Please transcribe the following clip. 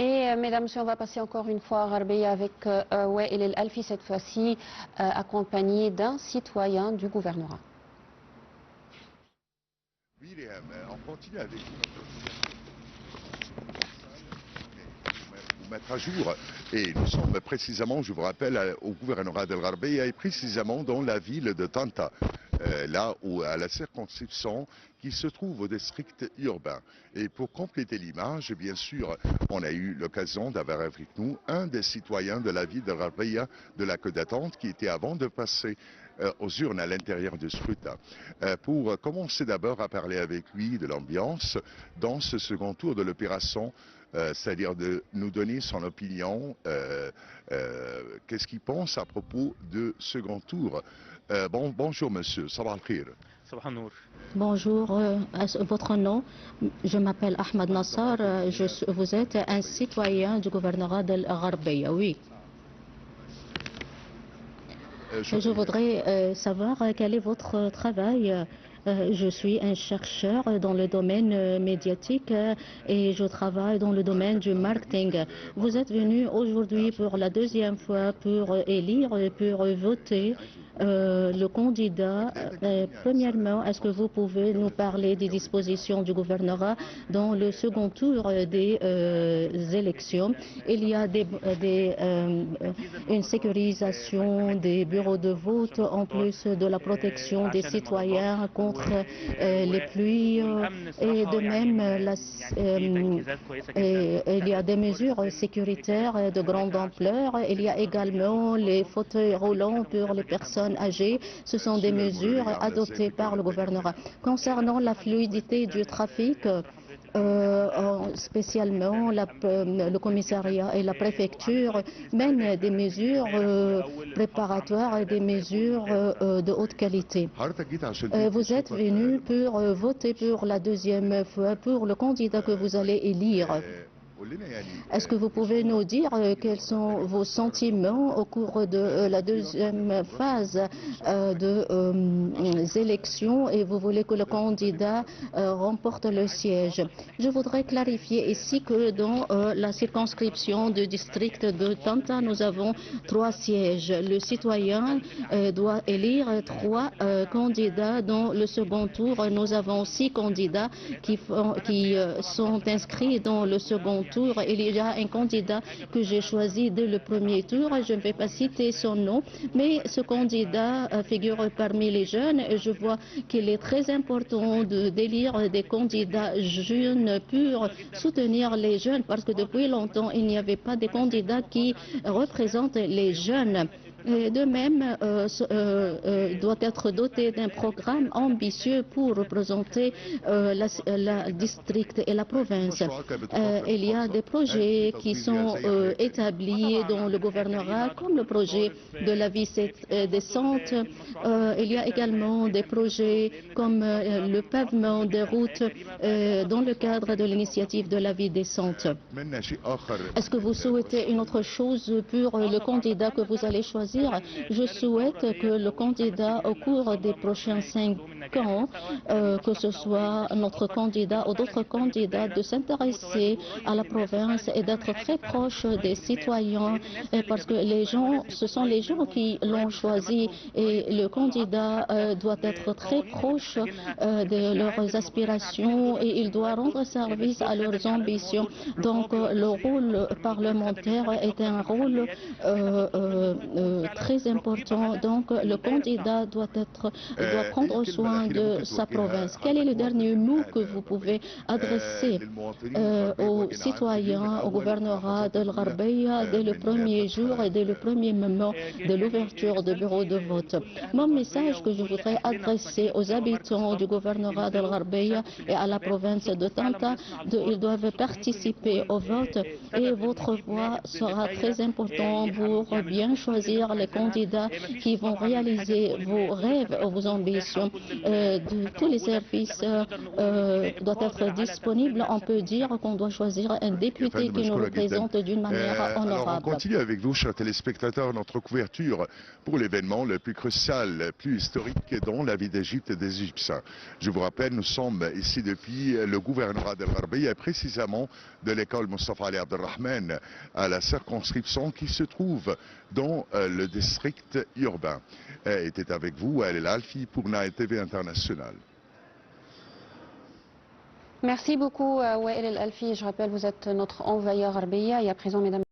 Et mesdames, on va passer encore une fois à Gharbia avec Wael El Alfi, cette fois-ci accompagné d'un citoyen du gouvernorat. Oui, on continue avec vous mettre à jour. Et nous sommes précisément, je vous rappelle, au gouvernorat d'El Gharbia et précisément dans la ville de Tanta, là où à la circonscription qui se trouve au district urbain. Et pour compléter l'image, bien sûr, on a eu l'occasion d'avoir avec nous un des citoyens de la ville d'El Gharbia de la queue d'attente qui était avant de passer aux urnes à l'intérieur du scrutin. Pour commencer d'abord à parler avec lui de l'ambiance dans ce second tour de l'opération, c'est-à-dire de nous donner son opinion, qu'est-ce qu'il pense à propos de second tour. Bonjour monsieur, sabah al-khir. Bonjour, votre nom, je m'appelle Ahmed Nassar, vous êtes un citoyen du gouvernorat d'El Gharbia, oui. Je voudrais savoir quel est votre travail. Je suis un chercheur dans le domaine médiatique et je travaille dans le domaine du marketing. Vous êtes venu aujourd'hui pour la deuxième fois pour élire, pour voter le candidat. Premièrement, est-ce que vous pouvez nous parler des dispositions du gouvernorat dans le second tour des élections? Il y a une sécurisation des bureaux de vote en plus de la protection des citoyens contre les pluies et de même il y a des mesures sécuritaires de grande ampleur. Il y a également les fauteuils roulants pour les personnes âgées. Ce sont des mesures adoptées par le gouvernorat. Concernant la fluidité du trafic, spécialement le commissariat et la préfecture mènent des mesures préparatoires et des mesures de haute qualité. Vous êtes venu pour voter pour la deuxième fois pour le candidat que vous allez élire. Est-ce que vous pouvez nous dire quels sont vos sentiments au cours de la deuxième phase des élections et vous voulez que le candidat remporte le siège? Je voudrais clarifier ici que dans la circonscription du district de Tanta, nous avons 3 sièges. Le citoyen doit élire 3 candidats. Dans le second tour, nous avons 6 candidats qui sont inscrits dans le second tour. Il y a un candidat que j'ai choisi dès le premier tour. Je ne vais pas citer son nom, mais ce candidat figure parmi les jeunes et je vois qu'il est très important d'élire des candidats jeunes pour soutenir les jeunes parce que depuis longtemps, il n'y avait pas de candidats qui représentent les jeunes. De même, doit être doté d'un programme ambitieux pour représenter la district et la province. Il y a des projets qui sont établis dans le gouvernorat, comme le projet de la vie décente. Il y a également des projets comme le pavement des routes dans le cadre de l'initiative de la vie décente. Est-ce que vous souhaitez une autre chose pour le candidat que vous allez choisir? Je souhaite que le candidat au cours des prochains 5 ans, que ce soit notre candidat ou d'autres candidats, de s'intéresser à la province et d'être très proche des citoyens parce que les gens, ce sont les gens qui l'ont choisi et le candidat doit être très proche de leurs aspirations et il doit rendre service à leurs ambitions. Donc le rôle parlementaire est un rôle très important. Donc le candidat doit prendre soin de sa province. Quel est le dernier mot que vous pouvez adresser aux citoyens, au gouvernorat d'El Gharbia dès le premier jour et dès le premier moment de l'ouverture de bureaux de vote? Mon message que je voudrais adresser aux habitants du gouvernorat d'El Gharbia et à la province de Tanta, ils doivent participer au vote et votre voix sera très importante pour bien choisir voir les candidats qui vont réaliser vos rêves, vos ambitions. Tous les services doivent être disponibles. On peut dire qu'on doit choisir un député qui nous représente d'une manière honorable. Alors on continue avec vous, chers téléspectateurs, notre couverture pour l'événement le plus crucial, le plus historique dans la vie d'Égypte et des Égyptiens. Je vous rappelle, nous sommes ici depuis le gouvernorat d'El Gharbiya, précisément de l'école Mustafa Ali Abdelrahman, à la circonscription qui se trouve dans le district urbain. Était avec vous, El Alfi, pour Nile TV International. Merci beaucoup, Wael El Alfi. Je rappelle, vous êtes notre envoyeur Gharbiya. Et à présent, mesdames